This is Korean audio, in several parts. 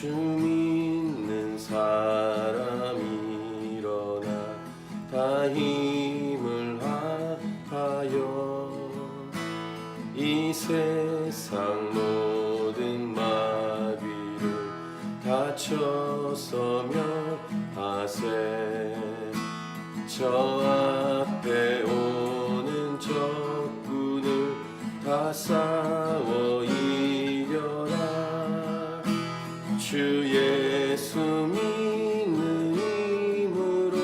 주 믿는 사람이 일어나 다 힘을 하여 이 세상 모든 마귀를 다쳐서며 하세. 저 앞에 오는 적군을 다 싸워 이겨라. 주 예수 믿는 힘으로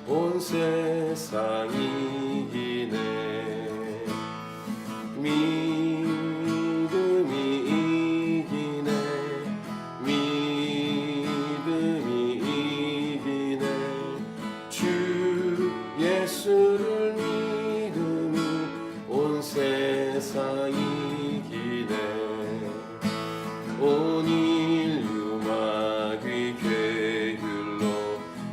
온 세상 이기네. 믿음이 이기네. 믿음이 이기네. 주 예수를 믿음이 온 세상 이기네. 온 인류 마귀 괴율로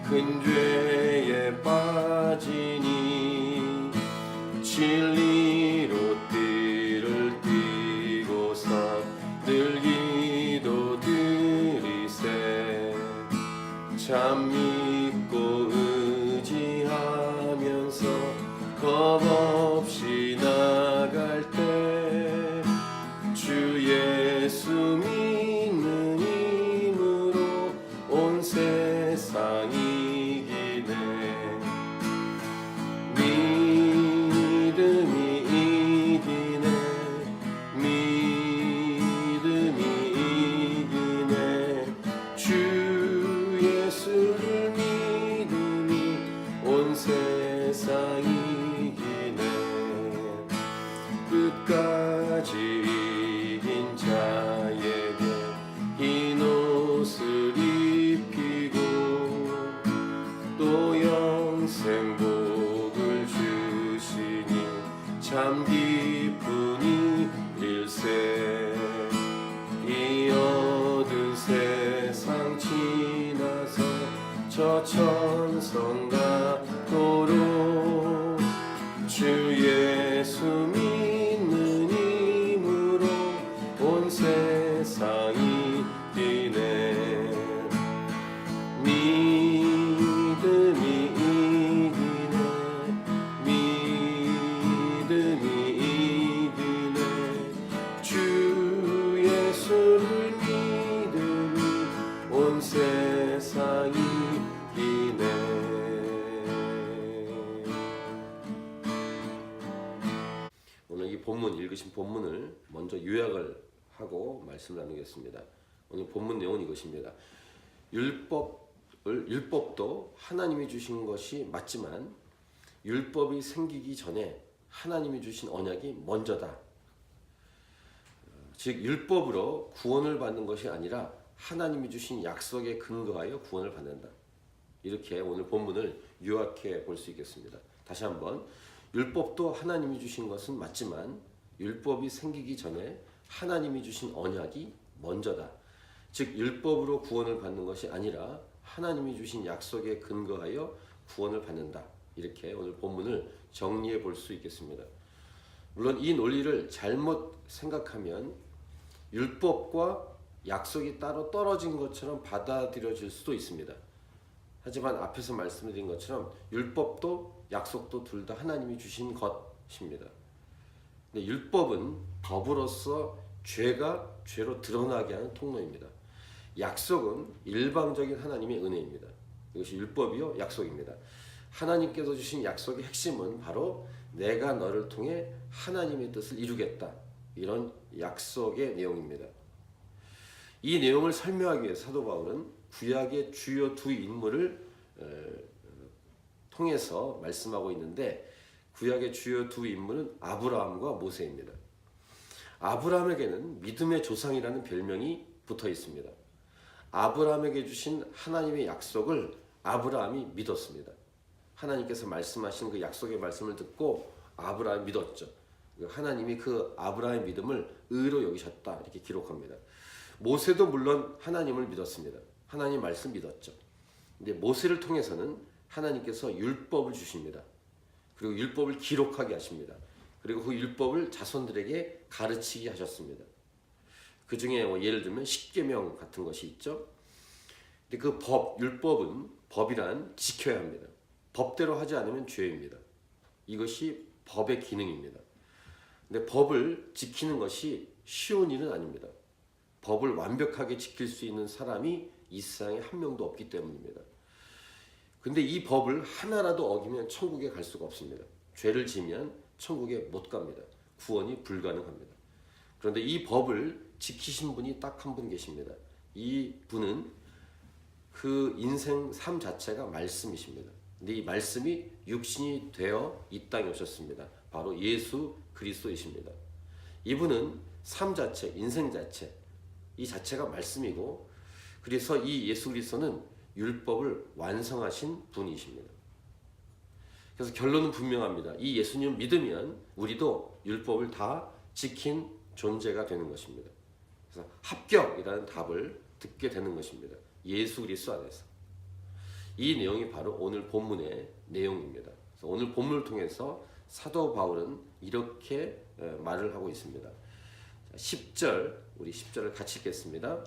큰 죄에 빠지니 진리로 띠를 띠고서 늘 기도 드리세. 참 믿고 의지하면서 겁 없이 나갈 때 주 예수 믿는 힘으로 온 세상 이기네. 믿음이 이기네. 믿음이 이기네. 주 예수를 믿음이 온 세상 이기네. 끝까지 이긴 자에게 흰 옷을 입히고 또 영생 복을 주시니 참 기쁘니 일세. 이 어두운 세상 지나서 저 천성가 도로 주 예수 믿는 힘으로 온 세상 이기네. 믿음이 이기네. 믿음이 이기네. 주 예수를 믿음이 온 세상 이기네. 오늘 이 본문 읽으신 본문을 먼저 요약을 하고 말씀을 나누겠습니다. 오늘 본문 내용은 이것입니다. 율법도 하나님이 주신 것이 맞지만 율법이 생기기 전에 하나님이 주신 언약이 먼저다. 즉 율법으로 구원을 받는 것이 아니라 하나님이 주신 약속에 근거하여 구원을 받는다. 이렇게 오늘 본문을 요약해 볼 수 있겠습니다. 다시 한번, 율법도 하나님이 주신 것은 맞지만 율법이 생기기 전에 하나님이 주신 언약이 먼저다. 즉 율법으로 구원을 받는 것이 아니라 하나님이 주신 약속에 근거하여 구원을 받는다. 이렇게 오늘 본문을 정리해 볼 수 있겠습니다. 물론 이 논리를 잘못 생각하면 율법과 약속이 따로 떨어진 것처럼 받아들여질 수도 있습니다. 하지만 앞에서 말씀드린 것처럼 율법도 약속도 둘 다 하나님이 주신 것입니다. 근데 율법은 법으로서 죄가 죄로 드러나게 하는 통로입니다. 약속은 일방적인 하나님의 은혜입니다. 이것이 율법이요 약속입니다. 하나님께서 주신 약속의 핵심은 바로 내가 너를 통해 하나님의 뜻을 이루겠다. 이런 약속의 내용입니다. 이 내용을 설명하기 위해 사도 바울은 구약의 주요 두 인물을 통해서 말씀하고 있는데, 구약의 주요 두 인물은 아브라함과 모세입니다. 아브라함에게는 믿음의 조상이라는 별명이 붙어 있습니다. 아브라함에게 주신 하나님의 약속을 아브라함이 믿었습니다. 하나님께서 말씀하신 그 약속의 말씀을 듣고 아브라함이 믿었죠. 하나님이 그 아브라함의 믿음을 의로 여기셨다. 이렇게 기록합니다. 모세도 물론 하나님을 믿었습니다. 하나님 말씀 믿었죠. 근데 모세를 통해서는 하나님께서 율법을 주십니다. 그리고 율법을 기록하게 하십니다. 그리고 그 율법을 자손들에게 가르치게 하셨습니다. 그 중에 뭐 예를 들면 십계명 같은 것이 있죠. 근데 그 율법은 법이란 지켜야 합니다. 법대로 하지 않으면 죄입니다. 이것이 법의 기능입니다. 근데 법을 지키는 것이 쉬운 일은 아닙니다. 법을 완벽하게 지킬 수 있는 사람이 이 세상에 한 명도 없기 때문입니다. 근데 이 법을 하나라도 어기면 천국에 갈 수가 없습니다. 죄를 지면 천국에 못 갑니다. 구원이 불가능합니다. 그런데 이 법을 지키신 분이 딱 한 분 계십니다. 이 분은 그 인생 삶 자체가 말씀이십니다. 근데 이 말씀이 육신이 되어 이 땅에 오셨습니다. 바로 예수 그리스도이십니다. 이분은 삶 자체, 인생 자체, 이 자체가 말씀이고, 그래서 이 예수 그리스도는 율법을 완성하신 분이십니다. 그래서 결론은 분명합니다. 이 예수님을 믿으면 우리도 율법을 다 지킨 존재가 되는 것입니다. 그래서 합격이라는 답을 듣게 되는 것입니다. 예수 그리스도 안에서. 이 내용이 바로 오늘 본문의 내용입니다. 그래서 오늘 본문을 통해서 사도 바울은 이렇게 말을 하고 있습니다. 10절, 우리 10절을 같이 읽겠습니다.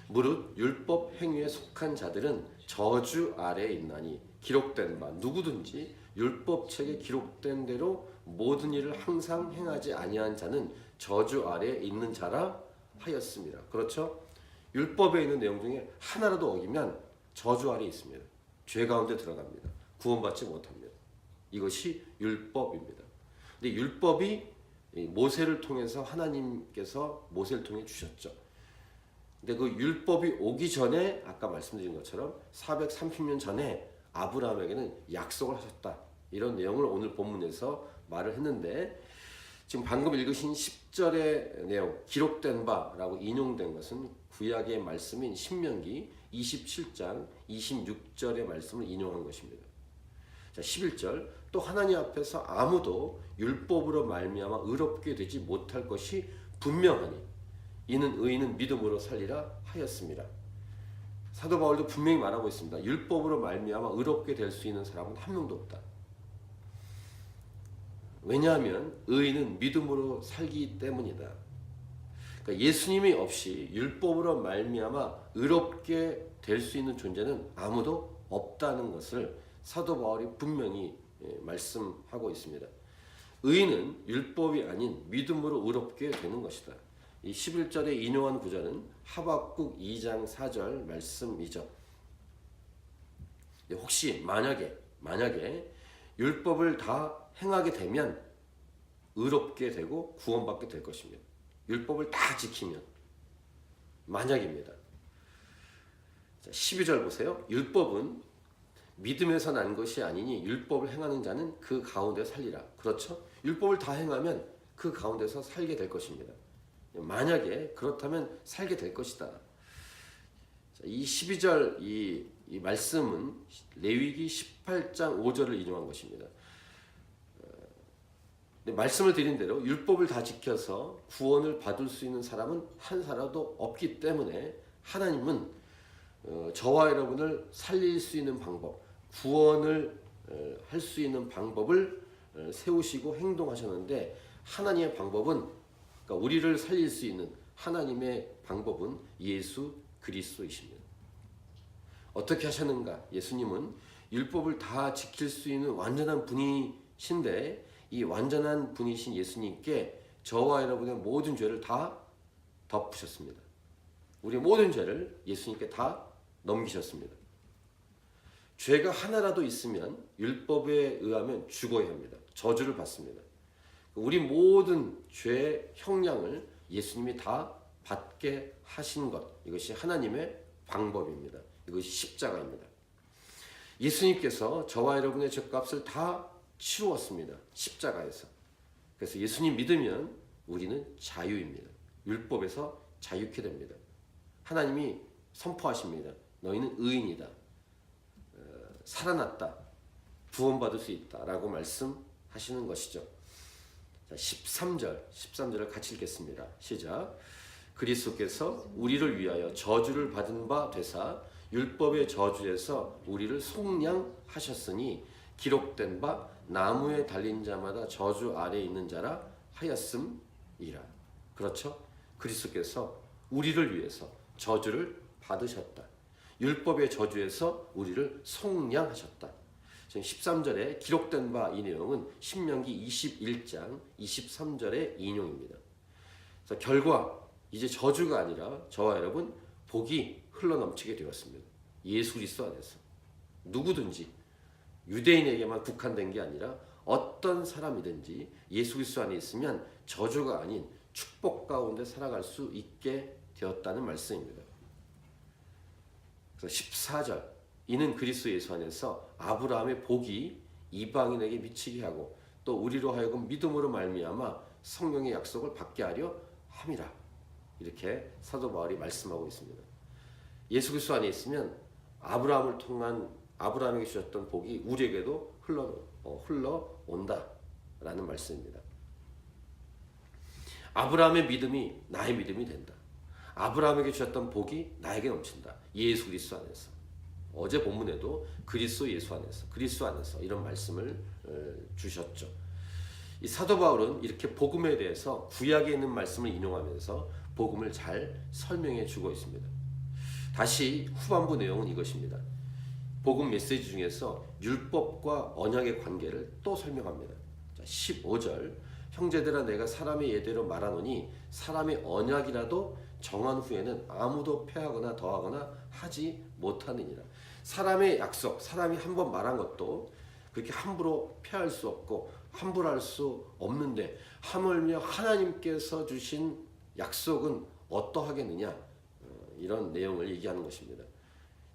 무릇 율법 행위에 속한 자들은 저주 아래에 있나니 기록된 바 누구든지 율법책에 기록된 대로 모든 일을 항상 행하지 아니한 자는 저주 아래에 있는 자라 하였습니다. 그렇죠? 율법에 있는 내용 중에 하나라도 어기면 저주 아래에 있습니다. 죄 가운데 들어갑니다. 구원받지 못합니다. 이것이 율법입니다. 근데 율법이 모세를 통해서 하나님께서 모세를 통해 주셨죠. 근데 그 율법이 오기 전에 아까 말씀드린 것처럼 430년 전에 아브라함에게는 약속을 하셨다. 이런 내용을 오늘 본문에서 말을 했는데, 지금 방금 읽으신 10절의 내용, 기록된 바라고 인용된 것은 구약의 말씀인 신명기 27장 26절의 말씀을 인용한 것입니다. 자, 11절, 또 하나님 앞에서 아무도 율법으로 말미암아 의롭게 되지 못할 것이 분명하니 이는 의인은 믿음으로 살리라 하였습니다. 사도 바울도 분명히 말하고 있습니다. 율법으로 말미암아 의롭게 될 수 있는 사람은 한 명도 없다. 왜냐하면 의인은 믿음으로 살기 때문이다. 그러니까 예수님이 없이 율법으로 말미암아 의롭게 될 수 있는 존재는 아무도 없다는 것을 사도 바울이 분명히 말씀하고 있습니다. 의인은 율법이 아닌 믿음으로 의롭게 되는 것이다. 이 11절에 인용한 구절은 하박국 2장 4절 말씀이죠. 혹시 만약에 율법을 다 행하게 되면 의롭게 되고 구원받게 될 것입니다. 율법을 다 지키면, 만약입니다. 자, 12절 보세요. 율법은 믿음에서 난 것이 아니니 율법을 행하는 자는 그 가운데 살리라. 그렇죠? 율법을 다 행하면 그 가운데서 살게 될 것입니다. 만약에 그렇다면 살게 될 것이다. 자, 이 12절 이 말씀은 레위기 18장 5절을 인용한 것입니다. 말씀을 드린 대로 율법을 다 지켜서 구원을 받을 수 있는 사람은 한 사람도 없기 때문에 하나님은 저와 여러분을 살릴 수 있는 방법, 구원을 할 수 있는 방법을 세우시고 행동하셨는데, 하나님의 방법은, 그러니까 우리를 살릴 수 있는 하나님의 방법은 예수 그리스도이십니다. 어떻게 하셨는가? 예수님은 율법을 다 지킬 수 있는 완전한 분이신데, 이 완전한 분이신 예수님께 저와 여러분의 모든 죄를 다 덮으셨습니다. 우리의 모든 죄를 예수님께 다 넘기셨습니다. 죄가 하나라도 있으면 율법에 의하면 죽어야 합니다. 저주를 받습니다. 우리 모든 죄의 형량을 예수님이 다 받게 하신 것, 이것이 하나님의 방법입니다. 이것이 십자가입니다. 예수님께서 저와 여러분의 죄값을 다 치루었습니다. 십자가에서. 그래서 예수님 믿으면 우리는 자유입니다. 율법에서 자유케 됩니다. 하나님이 선포하십니다. 너희는 의인이다. 살아났다. 구원받을 수 있다. 라고 말씀하시는 것이죠. 자, 13절을 같이 읽겠습니다. 시작. 그리스도께서 우리를 위하여 저주를 받은 바 되사 율법의 저주에서 우리를 속량하셨으니 기록된 바 나무에 달린 자마다 저주 아래에 있는 자라 하였음이라. 그렇죠? 그리스도께서 우리를 위해서 저주를 받으셨다. 율법의 저주에서 우리를 속량하셨다. 지금 13절에 기록된 바 이 내용은 신명기 21장 23절의 인용입니다. 그래서 결과 이제 저주가 아니라 저와 여러분 복이 흘러넘치게 되었습니다. 예수 그리스도 안에서 누구든지 유대인에게만 국한된 게 아니라 어떤 사람이든지 예수 그리스도 안에 있으면 저주가 아닌 축복 가운데 살아갈 수 있게 되었다는 말씀입니다. 그래서 14절 이는 그리스도 예수 안에서 아브라함의 복이 이방인에게 미치게 하고 또 우리로 하여금 믿음으로 말미암아 성령의 약속을 받게 하려 함이라. 이렇게 사도 바울이 말씀하고 있습니다. 예수 그리스도 안에 있으면 아브라함을 통한 아브라함에게 주셨던 복이 우리에게도 흘러온다라는 말씀입니다. 아브라함의 믿음이 나의 믿음이 된다. 아브라함에게 주셨던 복이 나에게 넘친다. 예수 그리스도 안에서. 어제 본문에도 그리스도 예수 안에서, 그리스도 안에서 이런 말씀을 주셨죠. 이 사도 바울은 이렇게 복음에 대해서 구약에 있는 말씀을 인용하면서 복음을 잘 설명해 주고 있습니다. 다시 후반부 내용은 이것입니다. 복음 메시지 중에서 율법과 언약의 관계를 또 설명합니다. 15절 형제들아 내가 사람의 예대로 말하노니 사람의 언약이라도 정한 후에는 아무도 폐하거나 더하거나 하지 못하느니라. 사람의 약속, 사람이 한번 말한 것도 그렇게 함부로 폐할 수 없고 함부로 할 수 없는데 하물며 하나님께서 주신 약속은 어떠하겠느냐, 이런 내용을 얘기하는 것입니다.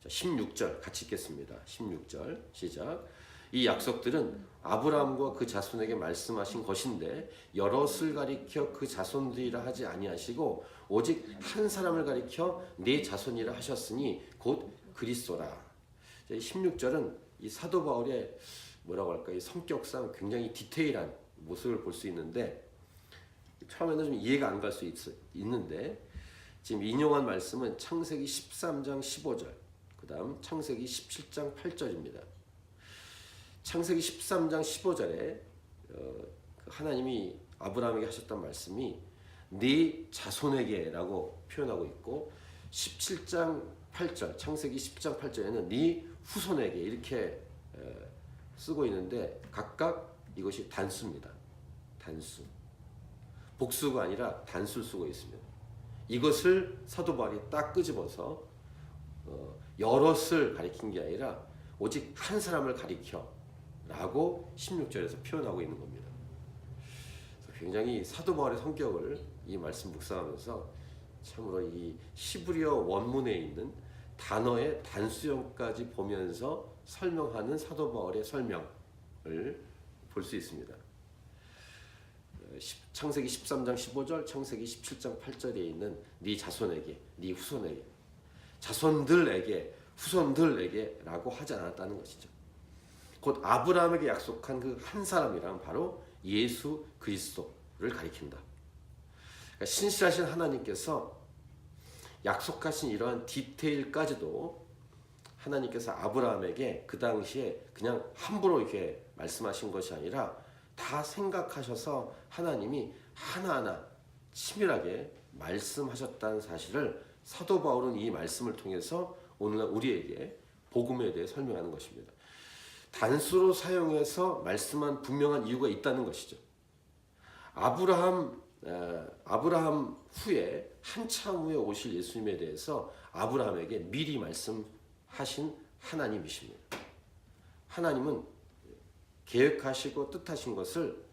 자, 16절 같이 읽겠습니다. 16절 시작. 이 약속들은 아브라함과 그 자손에게 말씀하신 것인데 여럿을 가리켜 그 자손들이라 하지 아니하시고 오직 한 사람을 가리켜 네 자손이라 하셨으니 곧 그리스도라. 16절은 이 사도 바울의 뭐라고 할까, 이 성격상 굉장히 디테일한 모습을 볼 수 있는데 처음에는 좀 이해가 안 갈 수 있는데 지금 인용한 말씀은 창세기 13장 15절, 그 다음 창세기 17장 8절입니다. 창세기 13장 15절에 하나님이 아브라함에게 하셨던 말씀이 네 자손에게 라고 표현하고 있고 17장 8절, 창세기 10장 8절에는 네 후손에게 이렇게 쓰고 있는데 각각 이것이 단수입니다. 단수. 복수가 아니라 단수를 쓰고 있습니다. 이것을 사도 바울이 딱 끄집어서 여럿을 가리킨 게 아니라 오직 한 사람을 가리켜 라고 16절에서 표현하고 있는 겁니다. 굉장히 사도 바울의 성격을 이 말씀 묵상하면서 참으로 이 히브리어 원문에 있는 단어의 단수형까지 보면서 설명하는 사도 바울의 설명을 볼 수 있습니다. 창세기 13장 15절, 창세기 17장 8절에 있는 네 자손에게, 네 후손에게, 자손들에게, 후손들에게 라고 하지 않았다는 것이죠. 곧 아브라함에게 약속한 그 한 사람이란 바로 예수 그리스도를 가리킨다. 그러니까 신실하신 하나님께서 약속하신 이러한 디테일까지도 하나님께서 아브라함에게 그 당시에 그냥 함부로 이렇게 말씀하신 것이 아니라 다 생각하셔서 하나님이 하나하나 치밀하게 말씀하셨다는 사실을 사도 바울은 이 말씀을 통해서 오늘날 우리에게 복음에 대해 설명하는 것입니다. 단수로 사용해서 말씀한 분명한 이유가 있다는 것이죠. 아브라함 후에 한참 후에 오실 예수님에 대해서 아브라함에게 미리 말씀하신 하나님이십니다. 하나님은 계획하시고 뜻하신 것을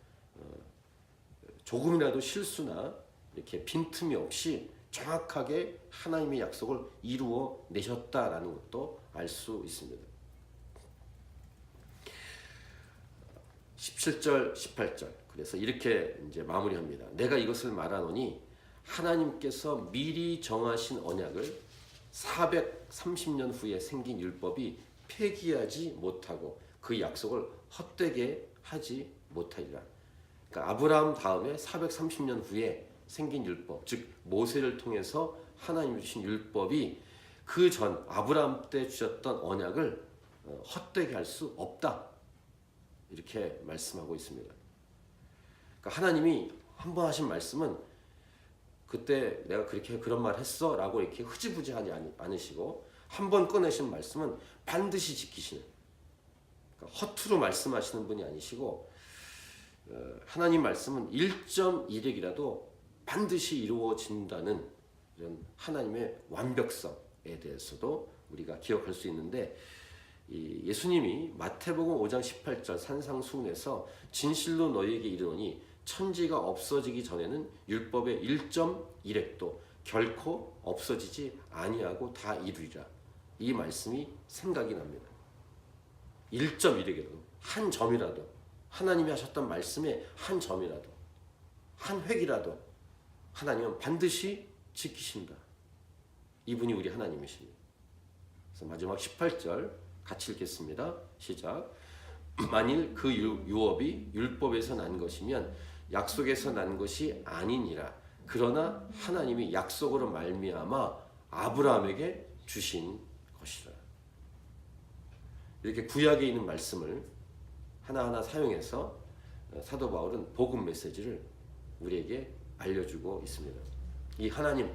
조금이라도 실수나 이렇게 빈틈이 없이 정확하게 하나님의 약속을 이루어 내셨다라는 것도 알 수 있습니다. 17절, 18절. 그래서 이렇게 이제 마무리합니다. 내가 이것을 말하노니 하나님께서 미리 정하신 언약을 430년 후에 생긴 율법이 폐기하지 못하고 그 약속을 헛되게 하지 못하리라. 그러니까 아브라함 다음에 430년 후에 생긴 율법, 즉 모세를 통해서 하나님이 주신 율법이 그 전 아브라함 때 주셨던 언약을 헛되게 할 수 없다. 이렇게 말씀하고 있습니다. 그러니까 하나님이 한 번 하신 말씀은 그때 내가 그렇게 그런 말 했어 라고 이렇게 흐지부지하지 않으시고 한 번 꺼내신 말씀은 반드시 지키시는, 그러니까 허투루 말씀하시는 분이 아니시고 하나님 말씀은 1.1획이라도 반드시 이루어진다는 이런 하나님의 완벽성에 대해서도 우리가 기억할 수 있는데, 이 예수님이 마태복음 5장 18절 산상수훈에서 진실로 너희에게 이르노니 천지가 없어지기 전에는 율법의 1.1획도 결코 없어지지 아니하고 다 이루리라, 이 말씀이 생각이 납니다. 1.1획이라도 한 점이라도, 하나님이 하셨던 말씀의 한 점이라도, 한 획이라도 하나님은 반드시 지키신다. 이분이 우리 하나님이십니다. 그래서 마지막 18절 같이 읽겠습니다. 시작. 만일 그 유업이 율법에서 난 것이면 약속에서 난 것이 아니니라. 그러나 하나님이 약속으로 말미암아 아브라함에게 주신 것이라. 이렇게 구약에 있는 말씀을 하나하나 사용해서 사도 바울은 복음 메시지를 우리에게 알려주고 있습니다. 이 하나님,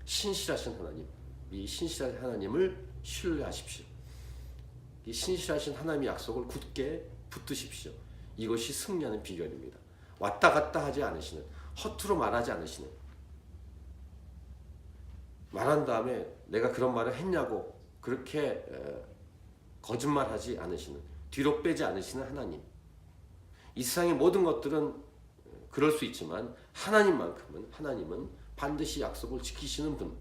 신실하신 하나님, 이 신실한 하나님을 신뢰하십시오. 이 신실하신 하나님의 약속을 굳게 붙드십시오. 이것이 승리하는 비결입니다. 왔다 갔다 하지 않으시는, 허투루 말하지 않으시는, 말한 다음에 내가 그런 말을 했냐고 그렇게 거짓말하지 않으시는, 뒤로 빼지 않으시는 하나님. 이 세상의 모든 것들은 그럴 수 있지만 하나님은 반드시 약속을 지키시는 분,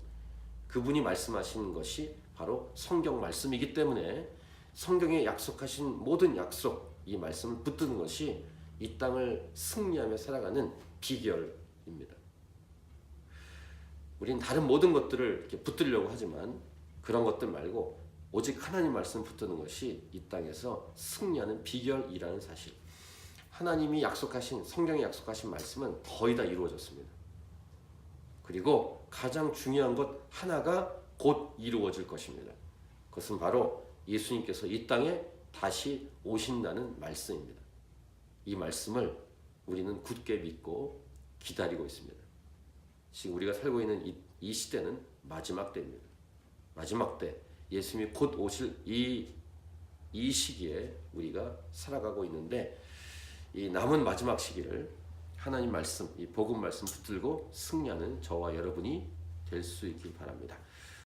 그분이 말씀하시는 것이 바로 성경 말씀이기 때문에 성경에 약속하신 모든 약속, 이 말씀을 붙드는 것이 이 땅을 승리하며 살아가는 비결입니다. 우리는 다른 모든 것들을 이렇게 붙들려고 하지만 그런 것들 말고 오직 하나님 말씀 붙드는 것이 이 땅에서 승리하는 비결이라는 사실. 하나님이 약속하신, 성경에 약속하신 말씀은 거의 다 이루어졌습니다. 그리고 가장 중요한 것 하나가 곧 이루어질 것입니다. 그것은 바로 예수님께서 이 땅에 다시 오신다는 말씀입니다. 이 말씀을 우리는 굳게 믿고 기다리고 있습니다. 지금 우리가 살고 있는 이 시대는 마지막 때입니다. 마지막 때, 예수님이 곧 오실 이 시기에 우리가 살아가고 있는데, 이 남은 마지막 시기를 하나님 말씀, 이 복음 말씀 붙들고 승리하는 저와 여러분이 될 수 있길 바랍니다.